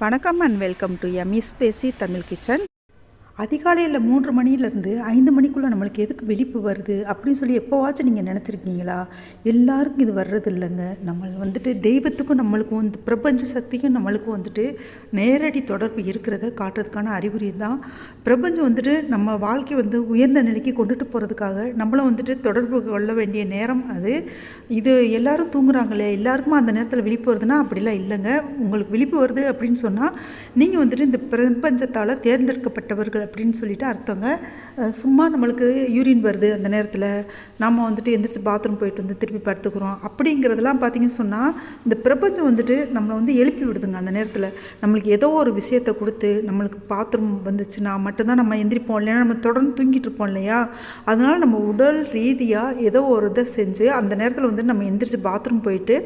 வணக்கம் and welcome to ME spicy Tamil kitchen. அதிகாலையில் 3 மணிலேருந்து 5 மணிக்குள்ளே நம்மளுக்கு எதுக்கு விழிப்பு வருது அப்படின்னு சொல்லி எப்போவாச்சும் நீங்கள் நினச்சிருக்கீங்களா? எல்லாருக்கும் இது வர்றது இல்லைங்க. நம்ம தெய்வத்துக்கும் நம்மளுக்கும் இந்த பிரபஞ்ச சக்திக்கும் நம்மளுக்கும் நேரடி தொடர்பு இருக்கிறத காட்டுறதுக்கான அறிகுறி தான். பிரபஞ்சம் நம்ம வாழ்க்கை உயர்ந்த நிலைக்கு கொண்டுட்டு போகிறதுக்காக நம்மளும் தொடர்பு கொள்ள வேண்டிய நேரம் அது. இது எல்லோரும் தூங்குறாங்களே, எல்லாருக்குமா அந்த நேரத்தில் விழிப்பு வருதுன்னா அப்படிலாம் இல்லைங்க. உங்களுக்கு விழிப்பு வருது அப்படின்னு சொன்னால் நீங்கள் இந்த பிரபஞ்சத்தால் தேர்ந்தெடுக்கப்பட்டவர்கள் அப்படின்னு சொல்லிட்டு அர்த்தங்க. சும்மா நம்மளுக்கு யூரின் வருது அந்த நேரத்தில் நம்ம எந்திரிச்சு பாத்ரூம் போயிட்டு திருப்பி படுத்துக்கிறோம் அப்படிங்கிறதெல்லாம் பார்த்தீங்கன்னு சொன்னால் இந்த பிரபஞ்சம் நம்மளை எழுப்பி விடுதுங்க. அந்த நேரத்தில் நம்மளுக்கு ஏதோ ஒரு விஷயத்தை கொடுத்து நம்மளுக்கு பாத்ரூம் வந்துச்சுன்னா மட்டும்தான் நம்ம எந்திரிப்போம், இல்லைன்னா நம்ம தொடர்ந்து தூங்கிட்டு இருப்போம் இல்லையா? அதனால் நம்ம உடல் ரீதியாக ஏதோ ஒரு இதை செஞ்சு அந்த நேரத்தில் நம்ம எந்திரிச்சு பாத்ரூம் போயிட்டு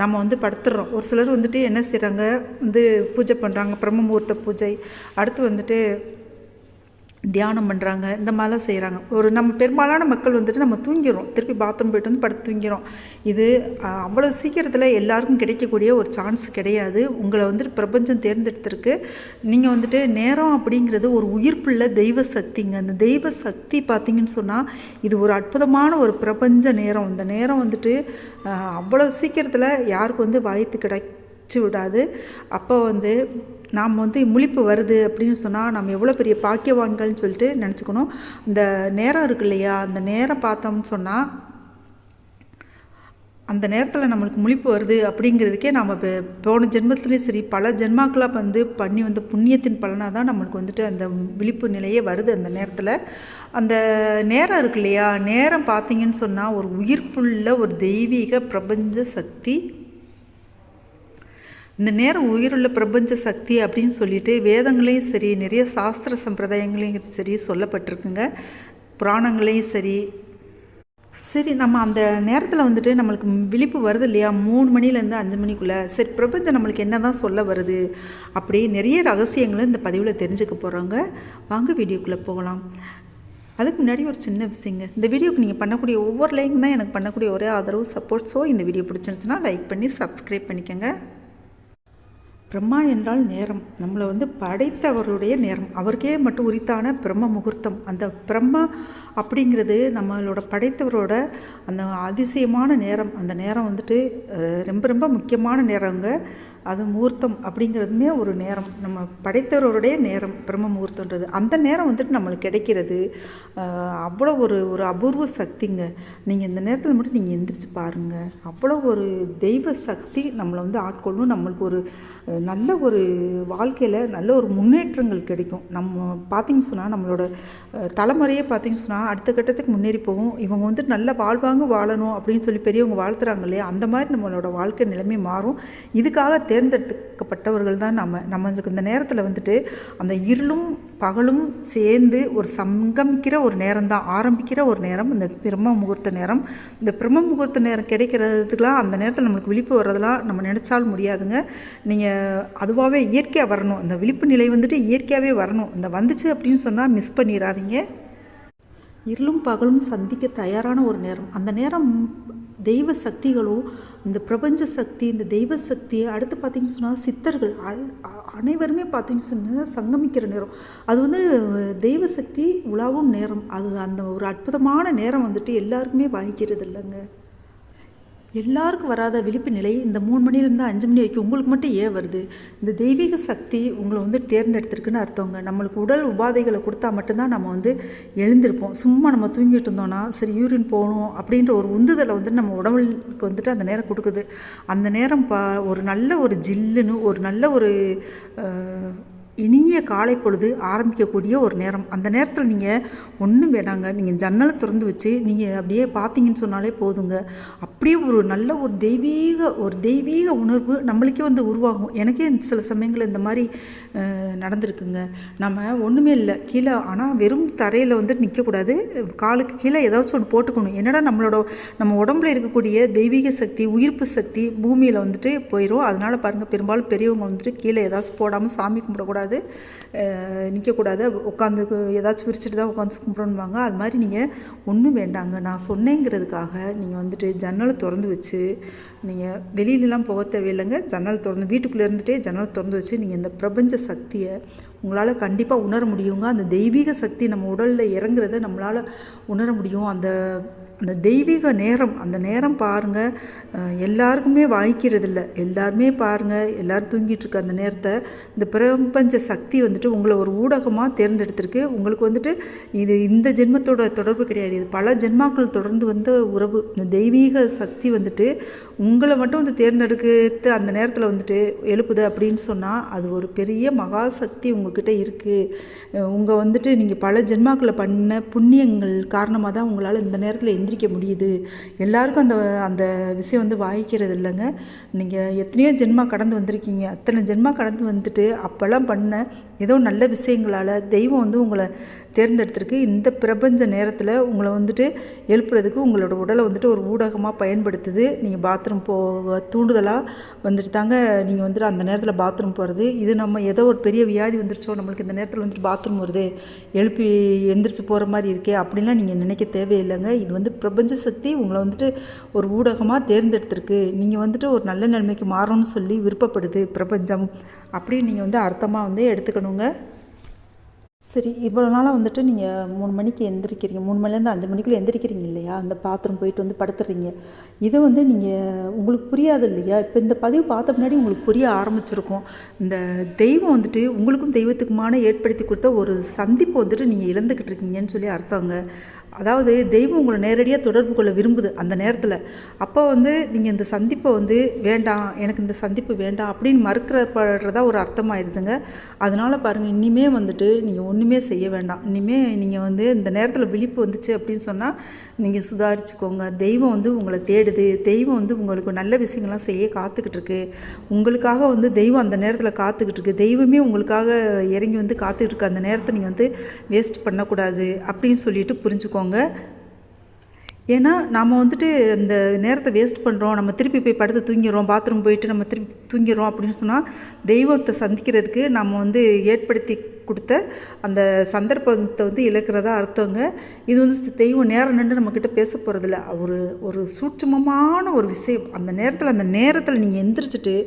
நம்ம படுத்துடுறோம். ஒரு சிலர் என்ன செய்கிறாங்க, பூஜை பண்ணுறாங்க, பிரம்ம முகூர்த்த பூஜை, அடுத்து தியானம் பண்ணுறாங்க, இந்த மாதிரிலாம் செய்கிறாங்க. நம்ம பெரும்பாலான மக்கள் நம்ம தூங்கிடுறோம், திருப்பி பாத்ரூம் போய்ட்டு படுத்து தூங்கிடும். இது அவ்வளோ சீக்கிரத்தில் எல்லாருக்கும் கிடைக்கக்கூடிய ஒரு சான்ஸ் கிடையாது. உங்களை பிரபஞ்சம் தேர்ந்தெடுத்திருக்கு. நீங்கள் நேரம் அப்படிங்கிறது ஒரு உயிர்ப்புள்ள தெய்வ சக்திங்க. அந்த தெய்வ சக்தி பார்த்திங்கன்னு சொன்னால் இது ஒரு அற்புதமான ஒரு பிரபஞ்ச நேரம். இந்த நேரம் அவ்வளோ சீக்கிரத்தில் யாருக்கு வாய்த்து கிடைச்சி விடாது. அப்போ நாம் முழிப்பு வருது அப்படின்னு சொன்னால் நம்ம எவ்வளோ பெரிய பாக்கியவான்கள்னு சொல்லிட்டு நினச்சிக்கணும். இந்த நேரம் இருக்கு இல்லையா, அந்த நேரம் பார்த்தோம்னு சொன்னால் அந்த நேரத்தில் நம்மளுக்கு முழிப்பு வருது அப்படிங்கிறதுக்கே நம்ம போன ஜென்மத்துலேயும் சரி பல ஜென்மாக்களாக பண்ணி புண்ணியத்தின் பலனாக தான் நம்மளுக்கு அந்த விழிப்பு நிலையே வருது. அந்த நேரத்தில் அந்த நேரம் இருக்கு இல்லையா, நேரம் பார்த்திங்கன்னு சொன்னால் ஒரு உயிர்ப்புள்ள ஒரு தெய்வீக பிரபஞ்ச சக்தி. இந்த நேரம் உயிருள்ள பிரபஞ்ச சக்தி அப்படின்னு சொல்லிட்டு வேதங்களையும் சரி நிறைய சாஸ்திர சம்பிரதாயங்களையும் சரி சொல்லப்பட்டிருக்குங்க, புராணங்களையும் சரி. நம்ம அந்த நேரத்தில் நம்மளுக்கு விழிப்பு வருது இல்லையா, 3 மணிலேருந்து 5 மணிக்குள்ளே. சரி, பிரபஞ்சம் நம்மளுக்கு என்ன தான் சொல்ல வருது அப்படி நிறைய ரகசியங்களை இந்த பதிவில் தெரிஞ்சுக்க போகிறோங்க. வாங்க வீடியோக்குள்ளே போகலாம். அதுக்கு முன்னாடி ஒரு சின்ன விஷயங்க, இந்த வீடியோக்கு நீங்கள் பண்ணக்கூடிய ஒவ்வொரு லைக் தான் எனக்கு பண்ணக்கூடிய ஒரே ஆதரவு, சப்போர்ட். ஸோ இந்த வீடியோ பிடிச்சிருந்துச்சுன்னா லைக் பண்ணி சப்ஸ்கிரைப் பண்ணிக்கோங்க. பிரம்மா என்றால் நேரம், நம்மளை படைத்தவருடைய நேரம், அவருக்கே மட்டும் உரித்தான பிரம்ம முகூர்த்தம். அந்த பிரம்மா அப்படிங்கிறது நம்மளோட படைத்தவரோட அந்த அதிசயமான நேரம். அந்த நேரம் ரொம்ப ரொம்ப முக்கியமான நேரங்க. அது முகூர்த்தம் அப்படிங்கிறதுமே ஒரு நேரம், நம்ம படைத்தவருடைய நேரம் பிரம்ம முகூர்த்தன்றது. அந்த நேரம் நம்மளுக்கு கிடைக்கிறது அவ்வளோ ஒரு அபூர்வ சக்திங்க. நீங்கள் இந்த நேரத்தில் மட்டும் நீங்கள் எந்திரிச்சு பாருங்கள், அவ்வளோ ஒரு தெய்வ சக்தி நம்மளை ஆட்கொள்ளும். நம்மளுக்கு ஒரு நல்ல ஒரு வாழ்க்கையில் நல்ல ஒரு முன்னேற்றங்கள் கிடைக்கும். நம்ம பார்த்திங்கன்னு சொன்னால் நம்மளோட தலைமுறையே பார்த்திங்கன்னு சொன்னால் அடுத்த கட்டத்துக்கு முன்னேறி போகும். இவங்க நல்ல வாழ்வாங்க வாழணும் அப்படின்னு சொல்லி பெரியவங்க வாழ்த்துறாங்க இல்லையா, அந்த மாதிரி நம்மளோட வாழ்க்கை நிலைமை மாறும். இதுக்காக தேர்ந்தெடுக்கப்பட்டவர்கள் தான் நம்மளுக்கு இந்த நேரத்தில் அந்த இருளும் பகலும் சேர்ந்து ஒரு சங்கமிக்கிற ஒரு நேரம் தான், ஆரம்பிக்கிற ஒரு நேரம் இந்த பிரம்ம முகூர்த்த நேரம். இந்த பிரம்ம முகூர்த்த நேரம் கிடைக்கிறதுக்கெலாம் அந்த நேரத்தில் நம்மளுக்கு விழிப்பு வர்றதெல்லாம் நம்ம நினச்சாலும் முடியாதுங்க. நீங்கள் அதுவாகவே இயற்கையாக வரணும், அந்த விழிப்பு நிலை இயற்கையாகவே வரணும். இந்த வந்துச்சு அப்படின்னு சொன்னால் மிஸ் பண்ணிடாதீங்க. இருளும் பகலும் சந்திக்க தயாரான ஒரு நேரம். அந்த நேரம் தெய்வ சக்திகளும் இந்த பிரபஞ்ச சக்தி, இந்த தெய்வ சக்தி, அடுத்து பார்த்திங்கன்னு சொன்னால் சித்தர்கள் அனைவருமே பார்த்திங்கன்னு சொன்னால் சங்கமிக்கிற நேரம். அது தெய்வ சக்தி உலாவும் நேரம். அது அந்த ஒரு அற்புதமான நேரம் எல்லாருக்குமே வாங்கிக்கிறது இல்லைங்க. எல்லாருக்கும் வராத விழிப்பு நிலை இந்த 3 மணிலேருந்து 5 மணி வரைக்கும் உங்களுக்கு மட்டும் ஏன் வருது? இந்த தெய்வீக சக்தி உங்களை தேர்ந்தெடுத்திருக்குன்னு அர்த்தங்க. நம்மளுக்கு உடல் உபாதைகளை கொடுத்தா மட்டும்தான் நம்ம எழுந்திருப்போம். சும்மா நம்ம தூங்கிட்டு இருந்தோன்னா சரி யூரின் போகணும் அப்படின்ற ஒரு உந்துதலை நம்ம உடம்புக்கு அந்த நேரம் கொடுக்குது. அந்த நேரம் ஒரு நல்ல ஒரு ஜில்லுன்னு ஒரு நல்ல ஒரு இனிய காலை பொழுது ஆரம்பிக்கக்கூடிய ஒரு நேரம். அந்த நேரத்தில் நீங்கள் ஒன்றும் வேணாங்க, நீங்கள் ஜன்னலை திறந்து வச்சு நீங்கள் அப்படியே பார்த்தீங்கன்னு சொன்னாலே போதுங்க. அப்படியே ஒரு நல்ல ஒரு தெய்வீக உணர்வு நம்மளுக்கே உருவாகும். எனக்கே சில சமயங்களில் இந்த மாதிரி நடந்திருக்குங்க. நம்ம ஒன்றுமே இல்லை கீழே, ஆனால் வெறும் தரையில் நிற்கக்கூடாது, காலுக்கு கீழே ஏதாச்சும் ஒன்று போட்டுக்கணும். என்னடா நம்ம உடம்புல இருக்கக்கூடிய தெய்வீக சக்தி, உயிர்ப்பு சக்தி பூமியில் போயிடும். அதனால் பாருங்கள், பெரும்பாலும் பெரியவங்க கீழே ஏதாச்சும் போடாமல் சாமி கும்பிடக்கூடாது. பேசக்கூடாது, நிற்கக்கூடாது, உட்காந்து ஏதாச்சும் விரிச்சிட்டு தான் உட்காந்து கும்பிடணுவாங்க. அது மாதிரி நீங்கள் ஒன்றும் வேண்டாங்க. நான் சொன்னேங்கிறதுக்காக நீங்கள் வந்துட்டு ஜன்னலை திறந்து வச்சு, நீங்கள் வெளியிலலாம் போக தேவையில்லைங்க. ஜன்னல் திறந்து வீட்டுக்குள்ளே இருந்துகிட்டே ஜன்னல் திறந்து வச்சு நீங்கள் இந்த பிரபஞ்ச சக்தியை உங்களால் கண்டிப்பாக உணர முடியுங்க. அந்த தெய்வீக சக்தி நம்ம உடலில் இறங்குறத நம்மளால் உணர முடியும். அந்த அந்த தெய்வீக நேரம், அந்த நேரம் பாருங்கள், எல்லாருக்குமே வாய்க்கிறது இல்லை. எல்லாருமே பாருங்கள், எல்லோரும் தூங்கிட்டுருக்க அந்த நேரத்தை இந்த பிரபஞ்ச சக்தி வந்துட்டு உங்களை ஒரு ஊடகமாக தேர்ந்தெடுத்திருக்கு. உங்களுக்கு வந்துட்டு இது இந்த ஜென்மத்தோட தொடர்பு கிடையாது, இது பல ஜென்மாக்கள் தொடர்ந்து வந்த உறவு. இந்த தெய்வீக சக்தி வந்துட்டு உங்களை மட்டும் வந்து தேர்ந்தெடுத்து அந்த நேரத்தில் வந்துட்டு எழுப்புது அப்படின்னு சொன்னால் அது ஒரு பெரிய மகாசக்தி உங்கள்கிட்ட இருக்குது. உங்கள் வந்துட்டு நீங்கள் பல ஜென்மாக்களை பண்ண புண்ணியங்கள் காரணமாக தான் உங்களால் இந்த நேரத்தில் எந்திரிக்க முடியுது. எல்லாருக்கும் அந்த அந்த விஷயம் வந்து வாய்க்கிறது இல்லைங்க. நீங்கள் எத்தனையோ ஜென்மா கடந்து வந்திருக்கீங்க. அத்தனை ஜென்மா கடந்து வந்துட்டு அப்போல்லாம் பண்ண ஏதோ நல்ல விஷயங்களால் தெய்வம் வந்து உங்களை தேர்ந்தெடுத்திருக்கு. இந்த பிரபஞ்ச நேரத்தில் உங்களை வந்துட்டு எழுப்புறதுக்கு உங்களோட உடலை வந்துட்டு ஒரு ஊடகமாக பயன்படுத்துது. நீங்கள் பாத்ரூம் போக தூண்டுதலாக வந்துட்டு தாங்க நீங்கள் வந்துட்டு அந்த நேரத்தில் பாத்ரூம் போகிறது. இது நம்ம ஏதோ ஒரு பெரிய வியாதி வந்துருச்சோ, நம்மளுக்கு இந்த நேரத்தில் வந்துட்டு பாத்ரூம் வருது, எழுப்பி எந்திரிச்சு போகிற மாதிரி இருக்கே அப்படின்லாம் நீங்கள் நினைக்க தேவையில்லைங்க. இது வந்து பிரபஞ்ச சக்தி உங்களை வந்துட்டு ஒரு ஊடகமாக தேர்ந்தெடுத்திருக்கு. நீங்கள் வந்துட்டு ஒரு நல்ல நிலைமைக்கு மாறணும்னு சொல்லி விருப்பப்படுது பிரபஞ்சம் அப்படின்னு நீங்கள் வந்து அர்த்தமாக வந்து எடுத்துக்கணுங்க. சரி, இவ்வளோ நாளாக வந்துட்டு நீங்கள் 3 மணிக்கு எந்திரிக்கிறீங்க, 3 மணிலேருந்து 5 மணிக்குள்ளே எந்திரிக்கிறீங்க இல்லையா, அந்த பாத்ரூம் போயிட்டு வந்து படுத்துடுறீங்க. இதை வந்து நீங்கள் உங்களுக்கு புரியாது இல்லையா? இப்போ இந்த பதிவு பார்த்த முன்னாடி உங்களுக்கு புரிய ஆரம்பிச்சிருக்கும். இந்த தெய்வம் வந்துட்டு உங்களுக்கும் தெய்வத்துக்குமான ஏற்படுத்தி கொடுத்த ஒரு சந்திப்பு வந்துட்டு நீங்கள் இழந்துக்கிட்டு இருக்கீங்கன்னு சொல்லி அர்த்தங்க. அதாவது தெய்வம் உங்களை நேரடியாக தொடர்பு கொள்ள விரும்புது அந்த நேரத்தில். அப்போ வந்து நீங்கள் இந்த சந்திப்பை வந்து வேண்டாம், எனக்கு இந்த சந்திப்பு வேண்டாம் அப்படின்னு மறுக்கிறப்படுறதா ஒரு அர்த்தமாகிடுதுங்க. அதனால் பாருங்கள், இனிமே வந்துட்டு நீங்கள் ஒன்றுமே செய்ய வேண்டாம். இனிமேல் நீங்கள் வந்து இந்த நேரத்தில் விழிப்பு வந்துச்சு அப்படின்னு சொன்னால் நீங்கள் சுதாரிச்சுக்கோங்க. தெய்வம் வந்து உங்களை தேடுது. தெய்வம் வந்து உங்களுக்கு நல்ல விஷயங்கள்லாம் செய்ய காத்துக்கிட்டு இருக்கு. உங்களுக்காக வந்து தெய்வம் அந்த நேரத்தில் காத்துக்கிட்டு இருக்கு. தெய்வமே உங்களுக்காக இறங்கி வந்து காத்துக்கிட்டு இருக்கு. அந்த நேரத்தை நீங்கள் வந்து வேஸ்ட் பண்ணக்கூடாது அப்படின்னு சொல்லிட்டு புரிஞ்சுக்கோங்க. ஏன்னா நாம் வந்துட்டு அந்த நேரத்தை வேஸ்ட் பண்ணுறோம், நம்ம திருப்பி போய் படுத்து தூங்கிடுறோம், பாத்ரூம் போயிட்டு நம்ம திருப்பி தூங்கிடுறோம் அப்படின்னு சொன்னால் தெய்வத்தை சந்திக்கிறதுக்கு நம்ம வந்து ஏற்படுத்தி கொடுத்த அந்த சந்தர்ப்பத்தை வந்து இழக்கிறதா அர்த்தங்க. இது வந்து தெய்வம் நேரம் நின்று நம்மக்கிட்ட பேச போகிறதில்ல. ஒரு சூட்சமமான ஒரு விஷயம். அந்த நேரத்தில் நீங்கள் எந்திரிச்சிட்டு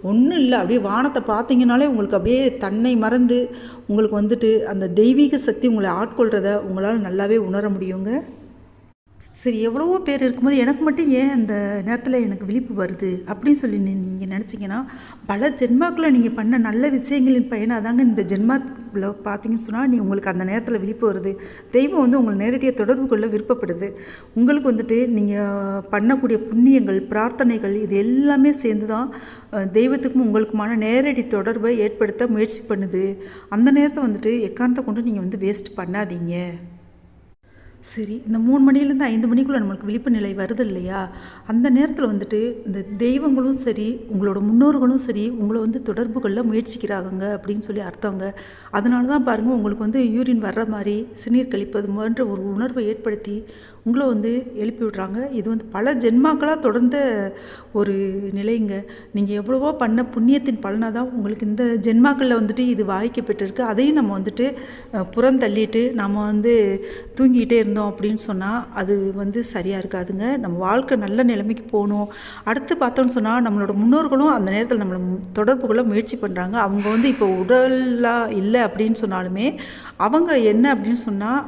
ஒன்றும் இல்லை, அப்படியே வானத்தை பார்த்தீங்கனாலே உங்களுக்கு அப்படியே தன்னை மறந்து உங்களுக்கு வந்துட்டு அந்த தெய்வீக சக்தி உங்களை ஆட்கொள்கிறத உங்களால் நல்லாவே உணர முடியுங்க. சரி, எவ்வளவோ பேர் இருக்கும்போது எனக்கு மட்டும் ஏன் அந்த நேரத்தில் எனக்கு விழிப்பு வருது அப்படின்னு சொல்லி நீங்கள் நினச்சிங்கன்னா, பல ஜென்மாக்களில் நீங்கள் பண்ண நல்ல விஷயங்களின் பயனாக தாங்க இந்த ஜென்மாவில் பார்த்தீங்கன்னு சொன்னால் உங்களுக்கு அந்த நேரத்தில் விழிப்பு வருது. தெய்வம் வந்து உங்களை நேரடியாக தொடர்பு கொள்ள விருப்பப்படுது. உங்களுக்கு வந்துட்டு நீங்கள் பண்ணக்கூடிய புண்ணியங்கள், பிரார்த்தனைகள் இது எல்லாமே சேர்ந்து தான் தெய்வத்துக்கும் உங்களுக்குமான நேரடி தொடர்பை ஏற்படுத்த முயற்சி பண்ணுது. அந்த நேரத்தை வந்துட்டு எக்காரணத்தை கொண்டு நீங்கள் வந்து வேஸ்ட் பண்ணாதீங்க. சரி, இந்த 3 மணிலேருந்து 5 மணிக்குள்ளே நம்மளுக்கு விழிப்பு நிலை வருது இல்லையா, அந்த நேரத்தில் வந்துட்டு இந்த தெய்வங்களும் சரி, உங்களோட முன்னோர்களும் சரி உங்களை வந்து தொடர்பு கொள்ள முயற்சிக்கிறாங்க அப்படின்னு சொல்லி அர்த்தங்க. அதனால தான் பாருங்கள், உங்களுக்கு வந்து யூரின் வர்ற மாதிரி, சிறுநீர் கழிப்பது போன்ற ஒரு உணர்வை ஏற்படுத்தி உங்களை வந்து எழுப்பி விடுறாங்க. இது வந்து பல ஜென்மாக்களாக தொடர்ந்த ஒரு நிலைங்க. நீங்கள் எவ்வளவோ பண்ண புண்ணியத்தின் பலனாக தான் உங்களுக்கு இந்த ஜென்மாக்களில் வந்துட்டு இது வாய்க்கப்பட்டிருக்கு. அதையும் நம்ம வந்துட்டு புறந்தள்ளிட்டு நம்ம வந்து தூங்கிக்கிட்டே இருந்தோம் அப்படின்னு சொன்னால் அது வந்து சரியாக இருக்காதுங்க. நம்ம வாழ்க்கை நல்ல நிலைமைக்கு போகணும். அடுத்து பார்த்தோன்னு சொன்னால் நம்மளோட முன்னோர்களும் அந்த நேரத்தில் நம்மளை தொடர்பு கொள்ள முயற்சி பண்ணுறாங்க. அவங்க வந்து இப்போ உடலாக இல்லை அப்படின்னு சொன்னாலுமே அவங்க என்ன அப்படின்னு சொன்னால்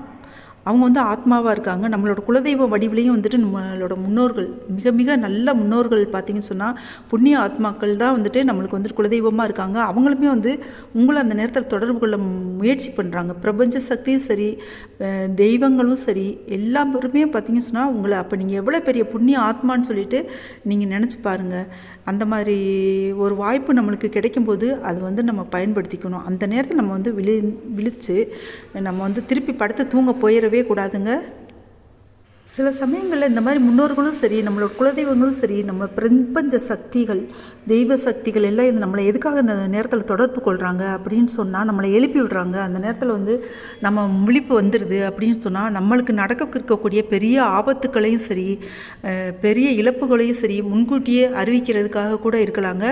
அவங்க வந்து ஆத்மாவாக இருக்காங்க. நம்மளோட குலதெய்வ வடிவிலையும் வந்துட்டு நம்மளோட முன்னோர்கள் மிக மிக நல்ல முன்னோர்கள் பார்த்திங்கன்னு சொன்னால் புண்ணிய ஆத்மாக்கள் தான் வந்துட்டு நம்மளுக்கு வந்துட்டு குலதெய்வமாக இருக்காங்க. அவங்களுமே வந்து உங்களை அந்த நேரத்தில் தொடர்பு கொள்ள முயற்சி பண்ணுறாங்க. பிரபஞ்ச சக்தியும் சரி, தெய்வங்களும் சரி, எல்லா பேருமே பார்த்திங்கன்னு சொன்னால் உங்களை அப்போ நீங்கள் எவ்வளோ பெரிய புண்ணிய ஆத்மான்னு சொல்லிட்டு நீங்கள் நினச்சி பாருங்கள். அந்த மாதிரி ஒரு வாய்ப்பு நம்மளுக்கு கிடைக்கும்போது அது வந்து நம்ம பயன்படுத்திக்கணும். அந்த நேரத்தில் நம்ம வந்து விழித்து நம்ம வந்து திருப்பி படுத்து தூங்க போயிடவே கூடாதுங்க. சில சமயங்களில் இந்த மாதிரி முன்னோர்களும் சரி, நம்மளோட குலதெய்வங்களும் சரி, நம்ம பிரபஞ்ச சக்திகள், தெய்வ சக்திகள் எல்லாம் இது நம்மளை எதுக்காக இந்த நேரத்தில் தொடர்பு கொள்கிறாங்க அப்படின்னு சொன்னால், நம்மளை எழுப்பி விடுறாங்க. அந்த நேரத்தில் வந்து நம்ம விழிப்பு வந்துடுது அப்படின்னு சொன்னால், நம்மளுக்கு நடக்க இருக்கக்கூடிய பெரிய ஆபத்துக்களையும் சரி, பெரிய இழப்புகளையும் சரி முன்கூட்டியே அறிவிக்கிறதுக்காக கூட இருக்கலாங்க.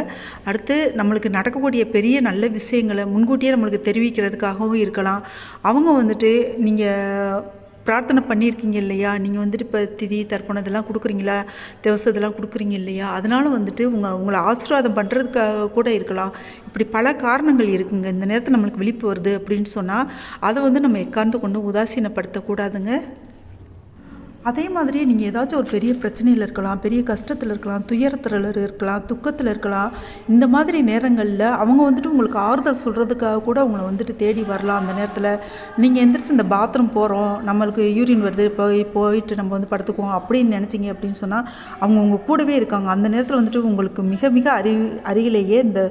அடுத்து நம்மளுக்கு நடக்கக்கூடிய பெரிய நல்ல விஷயங்களை முன்கூட்டியே நம்மளுக்கு தெரிவிக்கிறதுக்காகவும் இருக்கலாம். அவங்க வந்துட்டு நீங்கள் பிரார்த்தனை பண்ணியிருக்கீங்க இல்லையா, நீங்கள் வந்துட்டு இப்போ திதி தர்ப்பணம் இதெல்லாம் கொடுக்குறீங்களா, திவசம் இதெல்லாம் கொடுக்குறீங்க இல்லையா, அதனால் வந்துட்டு உங்களை ஆசீர்வாதம் பண்ணுறதுக்காக கூட இருக்கலாம். இப்படி பல காரணங்கள் இருக்குங்க. இந்த நேரத்தில் நம்மளுக்கு விழிப்பு வருது அப்படின்னு சொன்னால் அதை வந்து நம்ம எக்காந்து கொண்டு உதாசீனப்படுத்தக்கூடாதுங்க. அதே மாதிரி நீங்கள் ஏதாச்சும் ஒரு பெரிய பிரச்சனையில் இருக்கலாம், பெரிய கஷ்டத்தில் இருக்கலாம், துயரத்தில் இருக்கலாம், துக்கத்தில் இருக்கலாம். இந்த மாதிரி நேரங்களில் அவங்க வந்துட்டு உங்களுக்கு ஆறுதல் சொல்கிறதுக்காக கூட உங்களை வந்துட்டு தேடி வரலாம். அந்த நேரத்தில் நீங்கள் எந்திரிச்சு இந்த பாத்ரூம் போகிறோம், நம்மளுக்கு யூரின் வருது, போயிட்டு நம்ம வந்து படுத்துக்குவோம் அப்படின்னு நினச்சிங்க அப்படின்னு சொன்னால் அவங்க உங்கள் கூடவே இருக்காங்க. அந்த நேரத்தில் வந்துட்டு உங்களுக்கு மிக மிக அருகிலேயே இந்த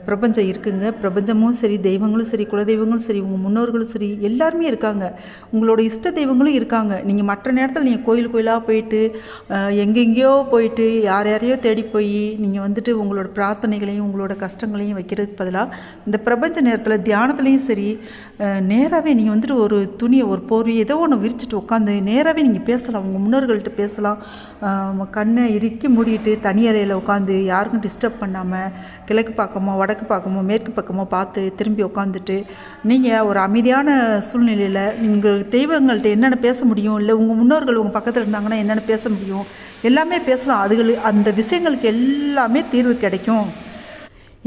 பிரபஞ்சம் இருக்குங்க. பிரபஞ்சமும் சரி, தெய்வங்களும் சரி, குலதெய்வங்களும் சரி, உங்கள் முன்னோர்களும் சரி, எல்லாருமே இருக்காங்க. உங்களோட இஷ்ட தெய்வங்களும் இருக்காங்க. நீங்கள் மற்ற நேரத்தில் நீங்கள் கோயிலாக போயிட்டு எங்கெங்கேயோ போயிட்டு யாரையோ தேடி போய் நீங்கள் வந்துட்டு உங்களோட பிரார்த்தனைகளையும் உங்களோட கஷ்டங்களையும் வைக்கிறதுக்கு பதிலாக இந்த பிரபஞ்ச நேரத்தில் தியானத்துலேயும் சரி, நேராகவே நீங்கள் வந்துட்டு ஒரு துணியை, ஒரு போர்வை ஏதோ ஒன்று விரிச்சிட்டு உட்காந்து நேராகவே நீங்கள் பேசலாம். உங்கள் முன்னோர்கள்ட்ட பேசலாம். கண்ணை இறுக்கி மூடிட்டு தனியறையில் உட்காந்து யாருக்கும் டிஸ்டர்ப் பண்ணாமல் கிழக்கு பக்கமோ வடக்கு பக்கமோ மேற்கு பக்கமோ பார்த்து திரும்பி உட்காந்துட்டு நீங்கள் ஒரு அமைதியான சூழ்நிலையில் நீங்கள் தெய்வங்கள்ட்ட என்னென்ன பேச முடியும், இல்லை உங்கள் முன்னோர்கள் உங்கள் பக்கத்தில் இருந்தாங்கன்னா என்னென்ன பேச முடியும், எல்லாமே பேசலாம். அந்த விஷயங்களுக்கு எல்லாமே தீர்வு கிடைக்கும்.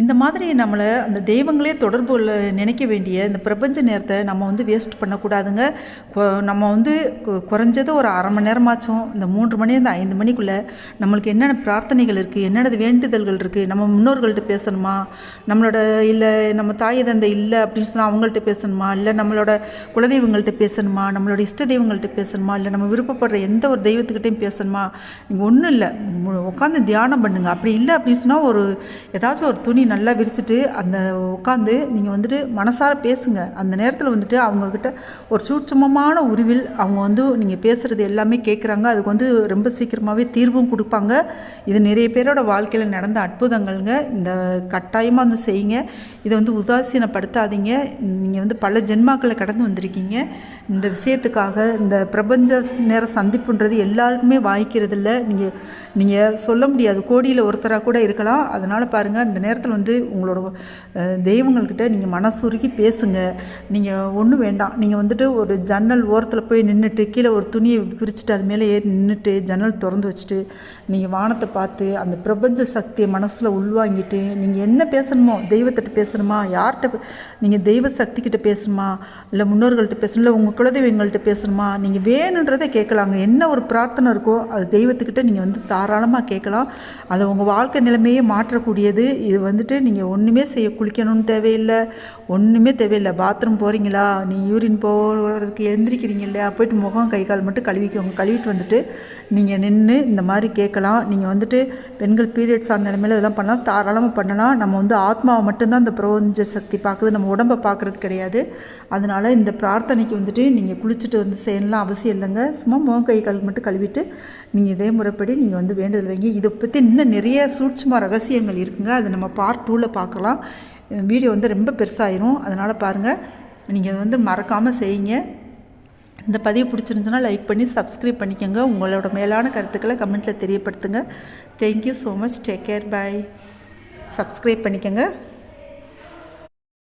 இந்த மாதிரி நம்மளை அந்த தெய்வங்களே தொடர்பு நினைக்க வேண்டிய இந்த பிரபஞ்ச நேரத்தை நம்ம வந்து வேஸ்ட் பண்ணக்கூடாதுங்க. நம்ம வந்து குறைஞ்சது ஒரு அரை மணி நேரமாச்சும் இந்த 3 மணிலேருந்து 5 மணிக்குள்ளே நம்மளுக்கு என்னென்ன பிரார்த்தனைகள் இருக்குது, என்னென்ன வேண்டுதல்கள் இருக்குது, நம்ம முன்னோர்கள்ட்ட பேசணுமா, நம்மளோட இல்லை நம்ம தாய் தந்தை இல்லை அப்படின்னு சொன்னால் அவங்கள்ட்ட பேசணுமா, இல்லை நம்மளோட குலதெய்வங்கள்ட்ட பேசணுமா, நம்மளோட இஷ்ட தெய்வங்கள்ட்ட பேசணுமா, இல்லை நம்ம விருப்பப்படுற எந்த ஒரு தெய்வத்துக்கிட்டையும் பேசணுமா. நீங்கள் ஒன்றும் இல்லை, உட்காந்து தியானம் பண்ணுங்கள். அப்படி இல்லை அப்படின்னு சொன்னால் ஒரு ஏதாச்சும் ஒரு துணி நல்லா விரிச்சிட்டு அந்த உட்காந்து நீங்கள் வந்துட்டு மனசார பேசுங்க. அந்த நேரத்தில் வந்துட்டு அவங்கக்கிட்ட ஒரு சூட்சமமான உருவில் அவங்க வந்து நீங்கள் பேசுகிறது எல்லாமே கேட்குறாங்க. அதுக்கு வந்து ரொம்ப சீக்கிரமாகவே தீர்வும் கொடுப்பாங்க. இது நிறைய பேரோட வாழ்க்கையில் நடந்த அற்புதங்கள்ங்க. இந்த கட்டாயமாக வந்து செய்யுங்க. இதை வந்து உதாசீனப்படுத்தாதீங்க. நீங்கள் வந்து பல ஜென்மாக்களை கடந்து வந்திருக்கீங்க. இந்த விஷயத்துக்காக இந்த பிரபஞ்ச நேர சந்திப்புன்றது எல்லாருக்குமே வாய்க்கிறதில்ல. நீங்கள் சொல்ல முடியாது, கோடியில் ஒருத்தராக கூட இருக்கலாம். அதனால் பாருங்கள், இந்த நேரத்தில் வந்து உங்களோட தெய்வங்கள்கிட்ட நீங்கள் மனசுருகி பேசுங்க. நீங்கள் ஒன்றும் வேண்டாம், நீங்கள் வந்துட்டு ஒரு ஜன்னல் ஓரத்தில் போய் நின்றுட்டு கீழே ஒரு துணியை விரிச்சிட்டு அது மேலே ஏறி நின்றுட்டு ஜன்னல் திறந்து வச்சுட்டு நீங்கள் வானத்தை பார்த்து அந்த பிரபஞ்ச சக்தியை மனசில் உள்வாங்கிட்டு நீங்கள் என்ன பேசணுமோ, தெய்வத்திட்ட பேசணுமா, யார்கிட்ட நீங்கள் தெய்வ சக்திக்கிட்ட பேசணுமா, இல்லை முன்னோர்கள்ட்ட பேசணும், இல்லை உங்கள் குலதெய்வங்கள்ட்ட பேசணுமா, நீங்கள் வேணுன்றதை கேட்கலாங்க. என்ன ஒரு பிரார்த்தனை இருக்கோ அது தெய்வத்துக்கிட்ட நீங்கள் வந்து தாராளமாக கேட்கலாம். அதை உங்கள் வாழ்க்கை நிலைமையே மாற்றக்கூடியது. இது வந்துட்டு நீங்கள் ஒன்றுமே குளிக்கணும்னு தேவையில்லை, ஒன்றுமே தேவையில்லை. பாத்ரூம் போகிறீங்களா, நீ யூரின் போகிறதுக்கு எழுந்திரிக்கிறீங்க இல்லையா, போய்ட்டு முகம் கை கால் மட்டும் கழுவிக்கோங்க. கழுவிட்டு வந்துட்டு நீங்கள் நின்று இந்த மாதிரி கேட்கலாம். நீங்கள் வந்துட்டு பெண்கள் பீரியட்ஸ் ஆன நிலைமையில் இதெல்லாம் பண்ணலாம், தாராளமாக பண்ணலாம். நம்ம வந்து ஆத்மாவை மட்டும்தான் இந்த பிரபஞ்ச சக்தி பார்க்குது, நம்ம உடம்பை பார்க்குறது கிடையாது. அதனால் இந்த பிரார்த்தனைக்கு வந்துட்டு நீங்கள் குளிச்சுட்டு வந்து செய்யலாம் அவசியம் இல்லைங்க. சும்மா முகம் கை கால் மட்டும் கழுவிட்டு நீங்கள் இதே முறைப்படி நீங்கள் வந்து வேண்டுதல் வைங்க. இதை பற்றி இன்னும் நிறைய சூட்சும ரகசியங்கள் இருக்குங்க. அது நம்ம பார்ட் 2ல் பார்க்கலாம். வீடியோ வந்து ரொம்ப பெருசாயிரும். அதனால் பாருங்கள், நீங்கள் வந்து மறக்காமல் செய்யுங்க. இந்த பதிவு பிடிச்சிருந்துச்சுன்னா லைக் பண்ணி சப்ஸ்கிரைப் பண்ணிக்கோங்க. உங்களோட மேலான கருத்துக்களை கமெண்ட்டில் தெரியப்படுத்துங்க. Thank you so much. Take care. Bye. Subscribe பண்ணிக்கோங்க.